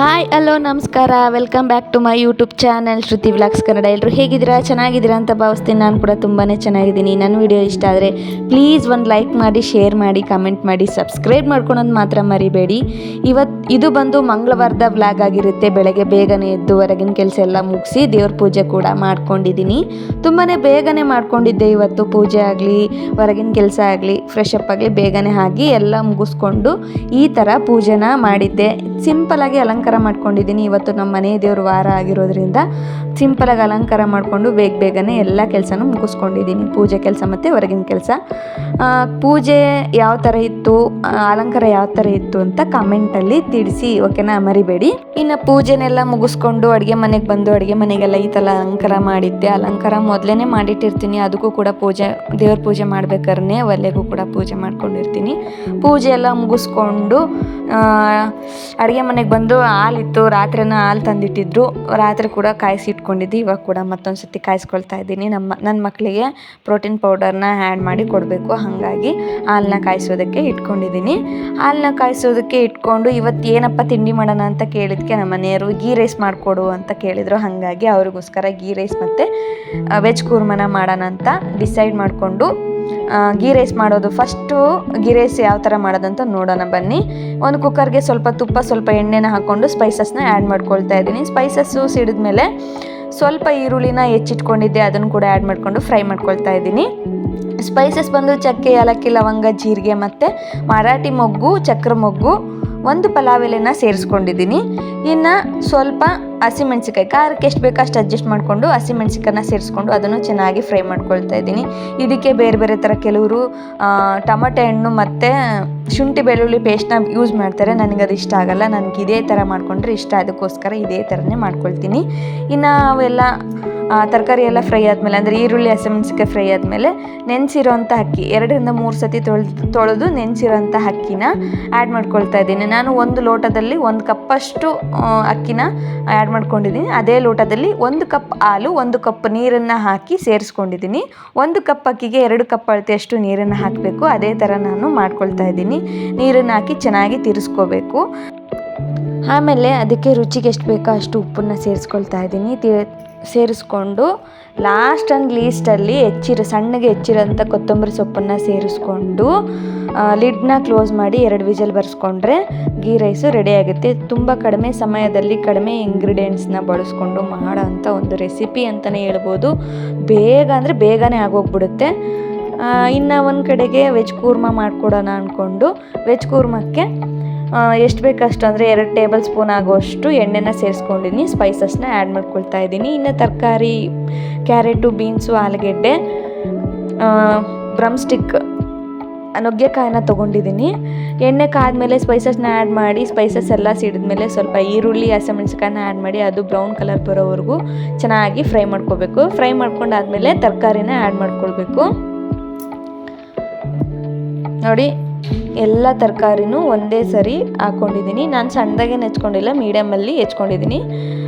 Hi hello ನಮಸ್ಕಾರ, welcome back to my YouTube channel Shruti vlogs Kannada. ಎಲ್ಲರೂ ಹೇಗಿದ್ದೀರಾ? ಚೆನ್ನಾಗಿದ್ದೀರಾ ಅಂತ ಭಾವಿಸ್ತೀನಿ. ನಾನು ಕೂಡ ತುಂಬಾ ಚೆನ್ನಾಗಿದ್ದೀನಿ. ನನ್ನ ವಿಡಿಯೋ ಇಷ್ಟ ಆದರೆ ಪ್ಲೀಸ್ ಒಂದು ಲೈಕ್ ಮಾಡಿ, ಶೇರ್ ಮಾಡಿ, ಕಮೆಂಟ್ ಮಾಡಿ, ಸಬ್ಸ್ಕ್ರೈಬ್ ಮಾಡ್ಕೊಳೋದು ಮಾತ್ರ ಮರಿಬೇಡಿ. ಇದು ಬಂದು ಮಂಗಳವಾರದ ವ್ಲಾಗ್ ಆಗಿರುತ್ತೆ. ಬೆಳಗ್ಗೆ ಬೇಗನೆ ಎದ್ದು ಹೊರಗಿನ ಕೆಲಸ ಎಲ್ಲ ಮುಗಿಸಿ ದೇವ್ರ ಪೂಜೆ ಕೂಡ ಮಾಡ್ಕೊಂಡಿದ್ದೀನಿ. ತುಂಬಾ ಬೇಗನೆ ಮಾಡ್ಕೊಂಡಿದ್ದೆ ಇವತ್ತು. ಪೂಜೆ ಆಗಲಿ, ಹೊರಗಿನ ಕೆಲಸ ಆಗಲಿ, ಫ್ರೆಶ್ ಅಪ್ ಆಗಲಿ ಬೇಗನೆ ಆಗಿ ಎಲ್ಲ ಮುಗಿಸ್ಕೊಂಡು ಈ ಥರ ಪೂಜೆನ ಮಾಡಿದ್ದೆ. ಸಿಂಪಲಾಗಿ ಅಲಂಕಾರ ಮಾಡ್ಕೊಂಡಿದ್ದೀನಿ. ಇವತ್ತು ನಮ್ಮ ಮನೆ ದೇವ್ರ ವಾರ ಆಗಿರೋದ್ರಿಂದ ಸಿಂಪಲಾಗಿ ಅಲಂಕಾರ ಮಾಡಿಕೊಂಡು ಬೇಗನೆ ಎಲ್ಲ ಕೆಲಸನೂ ಮುಗಿಸ್ಕೊಂಡಿದ್ದೀನಿ. ಪೂಜೆ ಕೆಲಸ ಮತ್ತು ಹೊರಗಿನ ಕೆಲಸ. ಪೂಜೆ ಯಾವ ಥರ ಇತ್ತು, ಅಲಂಕಾರ ಯಾವ ಥರ ಇತ್ತು ಅಂತ ಕಮೆಂಟಲ್ಲಿ ತಿಳಿಸಿ, ಓಕೆನಾ? ಮರಿಬೇಡಿ. ಇನ್ನು ಪೂಜೆನೆಲ್ಲ ಮುಗಿಸ್ಕೊಂಡು ಅಡುಗೆ ಮನೆಗೆ ಬಂದು ಅಡುಗೆ ಮನೆಗೆಲ್ಲ ಈ ಥರ ಅಲಂಕಾರ ಮಾಡಿದ್ದೆ. ಅಲಂಕಾರ ಮೊದಲೇ ಮಾಡಿಟ್ಟಿರ್ತೀನಿ. ಅದಕ್ಕೂ ಕೂಡ ದೇವ್ರ ಪೂಜೆ ಮಾಡ್ಬೇಕಾದ್ರೆ ಒಲೆಗೂ ಕೂಡ ಪೂಜೆ ಮಾಡ್ಕೊಂಡಿರ್ತೀನಿ. ಪೂಜೆ ಎಲ್ಲ ಮುಗಿಸ್ಕೊಂಡು ಅಡುಗೆ ಮನೆಗೆ ಬಂದು ಹಾಲಿತ್ತು. ರಾತ್ರಿನ ಹಾಲು ತಂದಿಟ್ಟಿದ್ರು. ರಾತ್ರಿ ಕೂಡ ಕಾಯಿಸಿ ಇಟ್ಕೊಂಡಿದ್ದೆ. ಇವಾಗ ಕೂಡ ಮತ್ತೊಂದು ಸತಿ ಕಾಯಿಸ್ಕೊಳ್ತಾ ಇದ್ದೀನಿ. ನನ್ನ ಮಕ್ಕಳಿಗೆ ಪ್ರೋಟೀನ್ ಪೌಡರ್ನ ಆ್ಯಡ್ ಮಾಡಿ ಕೊಡಬೇಕು. ಹಾಗಾಗಿ ಹಾಲನ್ನ ಕಾಯಿಸೋದಕ್ಕೆ ಇಟ್ಕೊಂಡಿದ್ದೀನಿ. ಹಾಲನ್ನ ಕಾಯಿಸೋದಕ್ಕೆ ಇಟ್ಕೊಂಡು ಇವತ್ತು ಏನಪ್ಪ ತಿಂಡಿ ಮಾಡೋಣ ಅಂತ ಕೇಳಿದ್ಕೆ ನಮ್ಮ ಮನೆಯವರು ಗೀ ರೈಸ್ ಮಾಡಿಕೊಡು ಅಂತ ಕೇಳಿದರು. ಹಾಗಾಗಿ ಅವ್ರಿಗೋಸ್ಕರ ಗೀ ರೈಸ್ ಮತ್ತು ವೆಜ್ ಕೂರ್ಮನ ಮಾಡೋಣ ಅಂತ ಡಿಸೈಡ್ ಮಾಡಿಕೊಂಡು ಗೀ ರೈಸ್ ಮಾಡೋದು. ಫಸ್ಟು ಗೀ ರೈಸ್ ಯಾವ ಥರ ಮಾಡೋದಂತ ನೋಡೋಣ ಬನ್ನಿ. ಒಂದು ಕುಕ್ಕರ್ಗೆ ಸ್ವಲ್ಪ ತುಪ್ಪ, ಸ್ವಲ್ಪ ಎಣ್ಣೆನ ಹಾಕ್ಕೊಂಡು ಸ್ಪೈಸಸ್ನ ಆ್ಯಡ್ ಮಾಡ್ಕೊಳ್ತಾ ಇದ್ದೀನಿ. ಸ್ಪೈಸಸ್ಸು ಸಿಡಿದ್ಮೇಲೆ ಸ್ವಲ್ಪ ಈರುಳ್ಳಿನ ಹೆಚ್ಚಿಟ್ಕೊಂಡಿದ್ದೆ, ಅದನ್ನು ಕೂಡ ಆ್ಯಡ್ ಮಾಡಿಕೊಂಡು ಫ್ರೈ ಮಾಡ್ಕೊಳ್ತಾ ಇದ್ದೀನಿ. ಸ್ಪೈಸಸ್ ಬಂದು ಚಕ್ಕೆ, ಏಲಕ್ಕಿ, ಲವಂಗ, ಜೀರಿಗೆ ಮತ್ತು ಮರಾಠಿ ಮೊಗ್ಗು, ಚಕ್ರ ಮೊಗ್ಗು, ಒಂದು ಪಲಾವ್ ಎಲೆನ ಸೇರಿಸ್ಕೊಂಡಿದ್ದೀನಿ. ಇನ್ನು ಸ್ವಲ್ಪ ಹಸಿಮೆಣ್ಸಿಕಾಯಿ, ಖಾರಕ್ಕೆ ಎಷ್ಟು ಬೇಕೋ ಅಷ್ಟು ಅಡ್ಜಸ್ಟ್ ಮಾಡಿಕೊಂಡು ಹಸಿಮೆಣ್ಸಿಕಾಯನ್ನ ಸೇರಿಸ್ಕೊಂಡು ಅದನ್ನು ಚೆನ್ನಾಗಿ ಫ್ರೈ ಮಾಡ್ಕೊಳ್ತಾ ಇದ್ದೀನಿ. ಇದಕ್ಕೆ ಬೇರೆ ಬೇರೆ ಥರ ಕೆಲವರು ಟೊಮಟೊ ಹಣ್ಣು ಮತ್ತು ಶುಂಠಿ ಬೆಳ್ಳುಳ್ಳಿ ಪೇಸ್ಟ್ನ ಯೂಸ್ ಮಾಡ್ತಾರೆ. ನನಗೆ ಅದು ಇಷ್ಟ ಆಗಲ್ಲ. ನನಗೆ ಇದೇ ಥರ ಮಾಡಿಕೊಂಡ್ರೆ ಇಷ್ಟ. ಅದಕ್ಕೋಸ್ಕರ ಇದೇ ಥರನೇ ಮಾಡ್ಕೊಳ್ತೀನಿ. ಇನ್ನು ಅವೆಲ್ಲ ತರಕಾರಿ ಎಲ್ಲ ಫ್ರೈ ಆದಮೇಲೆ, ಅಂದರೆ ಈರುಳ್ಳಿ, ಹಸಿಮೆಣ್ಸಿಕಾಯಿ ಫ್ರೈ ಆದಮೇಲೆ ನೆನೆಸಿರೋಂಥ ಅಕ್ಕಿ 2-3 ಸತಿ ತೊಳೆದು ನೆನೆಸಿರೋಂಥ ಅಕ್ಕಿನ ಆ್ಯಡ್ ಮಾಡ್ಕೊಳ್ತಾ ಇದ್ದೀನಿ. ನಾನು ಒಂದು ಲೋಟದಲ್ಲಿ 1 ಕಪ್ಪಷ್ಟು ಅಕ್ಕಿನ ಆ್ಯಡ್ ಮಾಡ್ಕೊಂಡಿದ್ದೀನಿ. ಅದೇ ಲೋಟದಲ್ಲಿ 1 ಕಪ್ ಹಾಲು, 1 ಕಪ್ ನೀರನ್ನು ಹಾಕಿ ಸೇರಿಸ್ಕೊಂಡಿದ್ದೀನಿ. 1 ಕಪ್ ಅಕ್ಕಿಗೆ 2 ಕಪ್ ಅಳತೆಯಷ್ಟು ನೀರನ್ನು ಹಾಕಬೇಕು. ಅದೇ ಥರ ನಾನು ಮಾಡ್ಕೊಳ್ತಾ ಇದ್ದೀನಿ. ನೀರನ್ನು ಹಾಕಿ ಚೆನ್ನಾಗಿ ತಿರ್ಸ್ಕೋಬೇಕು. ಆಮೇಲೆ ಅದಕ್ಕೆ ರುಚಿಗೆ ಎಷ್ಟು ಬೇಕೋ ಅಷ್ಟು ಉಪ್ಪನ್ನು ಸೇರಿಸ್ಕೊಳ್ತಾ ಇದ್ದೀನಿ. ಸೇರಿಸ್ಕೊಂಡು ಲಾಸ್ಟ್ ಆ್ಯಂಡ್ ಲೀಸ್ಟಲ್ಲಿ ಸಣ್ಣಗೆ ಹೆಚ್ಚಿರೋಂಥ ಕೊತ್ತಂಬರಿ ಸೊಪ್ಪನ್ನು ಸೇರಿಸ್ಕೊಂಡು ಲಿಡ್ನ ಕ್ಲೋಸ್ ಮಾಡಿ 2 ವಿಷಲ್ ಬರ್ಸ್ಕೊಂಡ್ರೆ ಗೀ ರೈಸು ರೆಡಿ ಆಗುತ್ತೆ. ತುಂಬ ಕಡಿಮೆ ಸಮಯದಲ್ಲಿ ಕಡಿಮೆ ಇಂಗ್ರೀಡಿಯೆಂಟ್ಸ್ನ ಬಳಸ್ಕೊಂಡು ಮಾಡೋ ಅಂಥ ಒಂದು ರೆಸಿಪಿ ಅಂತಲೇ ಹೇಳ್ಬೋದು. ಬೇಗನೆ ಆಗೋಗ್ಬಿಡುತ್ತೆ. ಇನ್ನು ಒಂದು ಕಡೆಗೆ ವೆಜ್ ಕೂರ್ಮ ಮಾಡಿಕೊಡೋಣ ಅಂದ್ಕೊಂಡು ವೆಜ್ ಕೂರ್ಮಕ್ಕೆ ಎಷ್ಟು ಬೇಕಷ್ಟು, ಅಂದರೆ 2 ಟೇಬಲ್ ಸ್ಪೂನ್ ಆಗೋಷ್ಟು ಎಣ್ಣೆನ ಸೇರಿಸ್ಕೊಂಡಿದ್ದೀನಿ. ಸ್ಪೈಸಸ್ನ ಆ್ಯಡ್ ಮಾಡ್ಕೊಳ್ತಾ ಇದ್ದೀನಿ. ಇನ್ನು ತರಕಾರಿ ಕ್ಯಾರೆಟು, ಬೀನ್ಸು, ಆಲೂಗೆಡ್ಡೆ, ಬ್ರಮ್ಸ್ಟಿಕ್, ನುಗ್ಗೆಕಾಯಿನ ತೊಗೊಂಡಿದ್ದೀನಿ. ಎಣ್ಣೆ ಕಾದ್ಮೇಲೆ ಸ್ಪೈಸಸ್ನ ಆ್ಯಡ್ ಮಾಡಿ, ಸ್ಪೈಸಸ್ ಎಲ್ಲ ಸಿಡಿದ್ಮೇಲೆ ಸ್ವಲ್ಪ ಈರುಳ್ಳಿ, ಹಸಿಮೆಣ್ಸಿಕಾಯನ್ನ ಆ್ಯಡ್ ಮಾಡಿ ಅದು ಬ್ರೌನ್ ಕಲರ್ ಬರೋವರೆಗೂ ಚೆನ್ನಾಗಿ ಫ್ರೈ ಮಾಡ್ಕೋಬೇಕು. ಫ್ರೈ ಮಾಡ್ಕೊಂಡಾದ್ಮೇಲೆ ತರಕಾರಿನ ಆ್ಯಡ್ ಮಾಡ್ಕೊಳ್ಬೇಕು. ನೋಡಿ, ಎಲ್ಲ ತರಕಾರಿನೂ ಒಂದೇ ಸರಿ ಹಾಕ್ಕೊಂಡಿದ್ದೀನಿ. ನಾನು ಸಣ್ಣದಾಗೆ ಹೆಚ್ಕೊಂಡಿಲ್ಲ, ಮೀಡಿಯಮಲ್ಲಿ ಹೆಚ್ಕೊಂಡಿದ್ದೀನಿ.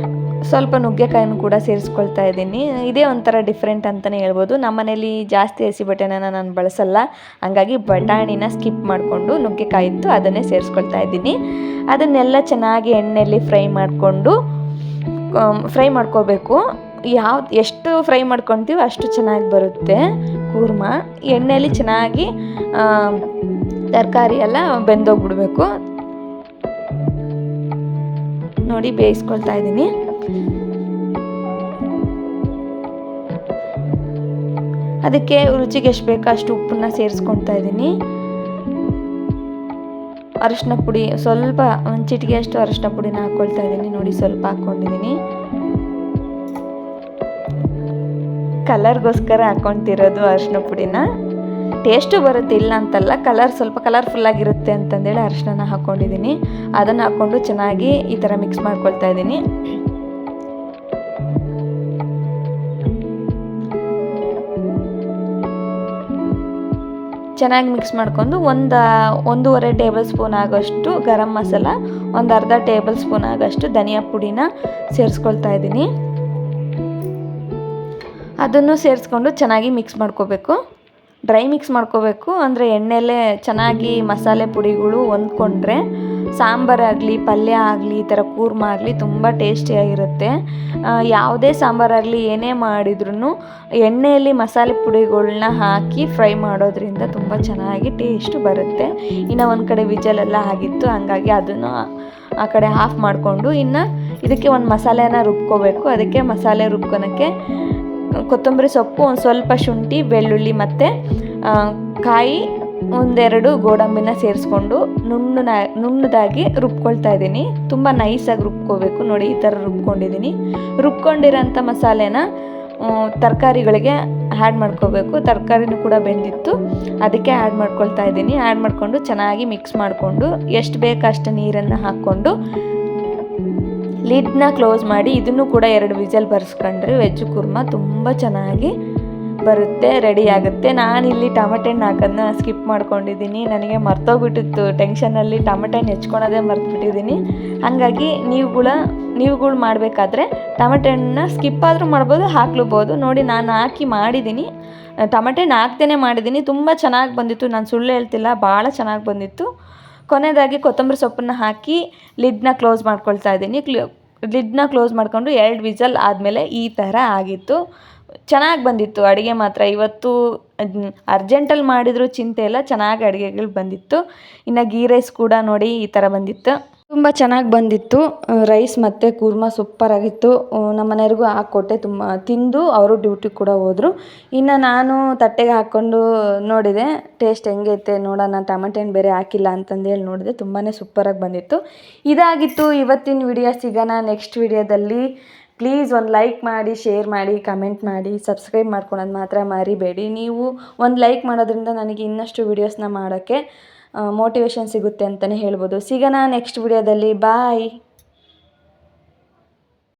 ಸ್ವಲ್ಪ ನುಗ್ಗೆಕಾಯಿನೂ ಕೂಡ ಸೇರಿಸ್ಕೊಳ್ತಾ ಇದ್ದೀನಿ. ಇದೇ ಒಂಥರ ಡಿಫ್ರೆಂಟ್ ಅಂತಲೇ ಹೇಳ್ಬೋದು. ನಮ್ಮ ಮನೇಲಿ ಜಾಸ್ತಿ ಹಸಿ ಬಟಾಣಿನ ನಾನು ಬಳಸಲ್ಲ. ಹಾಗಾಗಿ ಬಟಾಣಿನ ಸ್ಕಿಪ್ ಮಾಡಿಕೊಂಡು ನುಗ್ಗೆಕಾಯಿ ಇತ್ತು ಅದನ್ನೇ ಸೇರಿಸ್ಕೊಳ್ತಾ ಇದ್ದೀನಿ. ಅದನ್ನೆಲ್ಲ ಚೆನ್ನಾಗಿ ಎಣ್ಣೆಯಲ್ಲಿ ಫ್ರೈ ಮಾಡ್ಕೋಬೇಕು. ಎಷ್ಟು ಫ್ರೈ ಮಾಡ್ಕೊತೀವೋ ಅಷ್ಟು ಚೆನ್ನಾಗಿ ಬರುತ್ತೆ ಕೂರ್ಮ. ಎಣ್ಣೆಯಲ್ಲಿ ಚೆನ್ನಾಗಿ ತರಕಾರಿ ಎಲ್ಲ ಬೆಂದೋಗ್ಬಿಡ್ಬೇಕು. ನೋಡಿ, ಬೇಯಿಸ್ಕೊಳ್ತಾ ಇದ್ದೀನಿ. ಅದಕ್ಕೆ ರುಚಿಗೆ ಎಷ್ಟು ಬೇಕೋ ಅಷ್ಟು ಉಪ್ಪನ್ನ ಸೇರಿಸ್ಕೊಳ್ತಾ ಇದ್ದೀನಿ. ಅರಿಶಿನ ಪುಡಿ ಸ್ವಲ್ಪ, ಒಂದು ಚಿಟಿಕೆಯಷ್ಟು ಅರಿಶಿನ ಪುಡಿನ ಹಾಕ್ಕೊಳ್ತಾ ಇದ್ದೀನಿ. ನೋಡಿ, ಸ್ವಲ್ಪ ಹಾಕ್ಕೊಂಡಿದ್ದೀನಿ. ಕಲರ್ಗೋಸ್ಕರ ಹಾಕ್ಕೊತಿರೋದು ಅರಿಶಿನ ಪುಡಿನ. ಟೇಸ್ಟು ಬರುತ್ತೆ, ಇಲ್ಲ ಅಂತಲ್ಲ. ಸ್ವಲ್ಪ ಕಲರ್ಫುಲ್ಲಾಗಿರುತ್ತೆ ಅಂತಂದೇಳಿ ಅರಿಶಿನ ಹಾಕ್ಕೊಂಡಿದ್ದೀನಿ. ಅದನ್ನು ಹಾಕ್ಕೊಂಡು ಚೆನ್ನಾಗಿ ಈ ಥರ ಮಿಕ್ಸ್ ಮಾಡ್ಕೊಳ್ತಾ ಇದ್ದೀನಿ. ಚೆನ್ನಾಗಿ ಮಿಕ್ಸ್ ಮಾಡ್ಕೊಂಡು 1.5 ಟೇಬಲ್ ಸ್ಪೂನ್ ಆಗೋಷ್ಟು ಗರಂ ಮಸಾಲ, 1/2 ಟೇಬಲ್ ಸ್ಪೂನ್ ಆಗೋಷ್ಟು ಧನಿಯಾ ಪುಡಿನ ಸೇರಿಸ್ಕೊಳ್ತಾ ಇದ್ದೀನಿ. ಅದನ್ನು ಸೇರಿಸ್ಕೊಂಡು ಚೆನ್ನಾಗಿ ಮಿಕ್ಸ್ ಮಾಡ್ಕೋಬೇಕು. ಡ್ರೈ ಮಿಕ್ಸ್ ಮಾಡ್ಕೋಬೇಕು. ಅಂದರೆ ಎಣ್ಣೆಲೇ ಚೆನ್ನಾಗಿ ಮಸಾಲೆ ಪುಡಿಗಳು ಹೊಂದ್ಕೊಂಡ್ರೆ ಸಾಂಬಾರಾಗಲಿ ಪಲ್ಯ ಆಗಲಿ ಈ ಥರ ಕೂರ್ಮ ಆಗಲಿ ತುಂಬ ಟೇಸ್ಟಿಯಾಗಿರುತ್ತೆ. ಯಾವುದೇ ಸಾಂಬಾರಾಗಲಿ ಏನೇ ಮಾಡಿದ್ರೂ ಎಣ್ಣೆಯಲ್ಲಿ ಮಸಾಲೆ ಪುಡಿಗಳನ್ನ ಹಾಕಿ ಫ್ರೈ ಮಾಡೋದ್ರಿಂದ ತುಂಬ ಚೆನ್ನಾಗಿ ಟೇಸ್ಟ್ ಬರುತ್ತೆ. ಇನ್ನು ಒಂದು ಕಡೆ ವಿಜಲೆಲ್ಲ ಆಗಿತ್ತು, ಹಂಗಾಗಿ ಅದನ್ನು ಆ ಕಡೆ ಆಫ್ ಮಾಡಿಕೊಂಡು ಇನ್ನು ಇದಕ್ಕೆ ಒಂದು ಮಸಾಲೆನ ರುಬ್ಕೋಬೇಕು. ಅದಕ್ಕೆ ಮಸಾಲೆ ರುಬ್ಕೊಳಕ್ಕೆ ಕೊತ್ತಂಬರಿ ಸೊಪ್ಪು, ಒಂದು ಸ್ವಲ್ಪ ಶುಂಠಿ, ಬೆಳ್ಳುಳ್ಳಿ ಮತ್ತು ಕಾಯಿ, ಒಂದೆರಡು ಗೋಡಂಬಿನ ಸೇರಿಸ್ಕೊಂಡು ನುಣ್ಣದಾಗಿ ರುಬ್ಕೊಳ್ತಾ ಇದ್ದೀನಿ. ತುಂಬ ನೈಸಾಗಿ ರುಬ್ಕೋಬೇಕು. ನೋಡಿ ಈ ಥರ ರುಬ್ಕೊಂಡಿದ್ದೀನಿ. ರುಬ್ಕೊಂಡಿರೋಂಥ ಮಸಾಲೆನ ತರಕಾರಿಗಳಿಗೆ ಆ್ಯಡ್ ಮಾಡ್ಕೋಬೇಕು. ತರಕಾರಿನೂ ಕೂಡ ಬೆಂದಿತ್ತು, ಅದಕ್ಕೆ ಆ್ಯಡ್ ಮಾಡ್ಕೊಳ್ತಾ ಇದ್ದೀನಿ. ಆ್ಯಡ್ ಮಾಡಿಕೊಂಡು ಚೆನ್ನಾಗಿ ಮಿಕ್ಸ್ ಮಾಡಿಕೊಂಡು ಎಷ್ಟು ಬೇಕೋ ಅಷ್ಟು ನೀರನ್ನು ಹಾಕ್ಕೊಂಡು ಲಿಡ್ನ ಕ್ಲೋಸ್ ಮಾಡಿ ಇದನ್ನು ಕೂಡ 2 ವಿಸಲ್ ಬರ್ಸ್ಕೊಂಡ್ರೆ ವೆಜ್ ಕುರ್ಮ ತುಂಬ ಚೆನ್ನಾಗಿ ಬರುತ್ತೆ, ರೆಡಿ ಆಗುತ್ತೆ. ನಾನಿಲ್ಲಿ ಟಮಟೆ ಹಣ್ಣು ಹಾಕೋದನ್ನ ಸ್ಕಿಪ್ ಮಾಡ್ಕೊಂಡಿದ್ದೀನಿ. ನನಗೆ ಮರ್ತೋಗ್ಬಿಟ್ಟಿತ್ತು, ಟೆನ್ಷನಲ್ಲಿ ಟಮಟೆ ಹಣ್ಣು ಹೆಚ್ಕೊಳೋದೇ ಮರ್ತುಬಿಟ್ಟಿದ್ದೀನಿ. ಹಾಗಾಗಿ ನೀವುಗಳು ಮಾಡಬೇಕಾದ್ರೆ ಟಮಟೆ ಹಣ್ಣನ್ನ ಸ್ಕಿಪ್ ಆದರೂ ಮಾಡ್ಬೋದು, ಹಾಕ್ಲೂಬೋದು. ನೋಡಿ ನಾನು ಹಾಕಿ ಮಾಡಿದ್ದೀನಿ, ಟಮಟೆ ಹಣ್ಣು ಹಾಕ್ತೇನೆ ಮಾಡಿದ್ದೀನಿ. ತುಂಬ ಚೆನ್ನಾಗಿ ಬಂದಿತ್ತು, ನಾನು ಸುಳ್ಳು ಹೇಳ್ತಿಲ್ಲ, ಭಾಳ ಚೆನ್ನಾಗಿ ಬಂದಿತ್ತು. ಕೊನೆಯದಾಗಿ ಕೊತ್ತಂಬರಿ ಸೊಪ್ಪನ್ನು ಹಾಕಿ ಲಿಡ್ನ ಕ್ಲೋಸ್ ಮಾಡ್ಕೊಳ್ತಾ ಇದ್ದೀನಿ. ಲಿಡ್ನ ಕ್ಲೋಸ್ ಮಾಡಿಕೊಂಡು 2 ವಿಸಲ್ ಆದಮೇಲೆ ಈ ಥರ ಆಗಿತ್ತು. ಚೆನ್ನಾಗಿ ಬಂದಿತ್ತು ಅಡುಗೆ ಮಾತ್ರ. ಇವತ್ತು ಅರ್ಜೆಂಟಲ್ಲಿ ಮಾಡಿದರೂ ಚಿಂತೆ ಇಲ್ಲ, ಚೆನ್ನಾಗಿ ಅಡುಗೆಗಳು ಬಂದಿತ್ತು. ಇನ್ನು ಗೀ ರೈಸ್ ಕೂಡ ನೋಡಿ ಈ ಥರ ಬಂದಿತ್ತು, ತುಂಬ ಚೆನ್ನಾಗಿ ಬಂದಿತ್ತು. ರೈಸ್ ಮತ್ತು ಕೂರ್ಮ ಸೂಪರಾಗಿತ್ತು. ನಮ್ಮ ಮನೆಯವ್ರಿಗೂ ಹಾಕ್ಕೊಟ್ಟೆ, ತುಂಬ ತಿಂದು ಅವರು ಡ್ಯೂಟಿ ಕೂಡ ಹೋದರು. ಇನ್ನು ನಾನು ತಟ್ಟೆಗೆ ಹಾಕ್ಕೊಂಡು ನೋಡಿದೆ ಟೇಸ್ಟ್ ಹೆಂಗೈತೆ ನೋಡೋಣ, ಟಮಟೆ ಹಣ್ಣು ಬೇರೆ ಹಾಕಿಲ್ಲ ಅಂತಂದೇಳಿ ನೋಡಿದೆ. ತುಂಬಾ ಸೂಪರಾಗಿ ಬಂದಿತ್ತು. ಇದಾಗಿತ್ತು ಇವತ್ತಿನ ವಿಡಿಯೋ. ಸಿಗೋಣ ನೆಕ್ಸ್ಟ್ ವಿಡಿಯೋದಲ್ಲಿ. ಪ್ಲೀಸ್ ಒಂದು ಲೈಕ್ ಮಾಡಿ, ಶೇರ್ ಮಾಡಿ, ಕಮೆಂಟ್ ಮಾಡಿ, ಸಬ್ಸ್ಕ್ರೈಬ್ ಮಾಡ್ಕೊಳೋದು ಮಾತ್ರ ಮರಿಬೇಡಿ. ನೀವು ಒಂದು ಲೈಕ್ ಮಾಡೋದ್ರಿಂದ ನನಗೆ ಇನ್ನಷ್ಟು ವೀಡಿಯೋಸ್ನ ಮಾಡೋಕ್ಕೆ ಮೋಟಿವೇಶನ್ ಸಿಗುತ್ತೆ ಅಂತಲೇ ಹೇಳ್ಬೋದು. ಸಿಗೋಣ ನೆಕ್ಸ್ಟ್ ವಿಡಿಯೋದಲ್ಲಿ. ಬಾಯ್.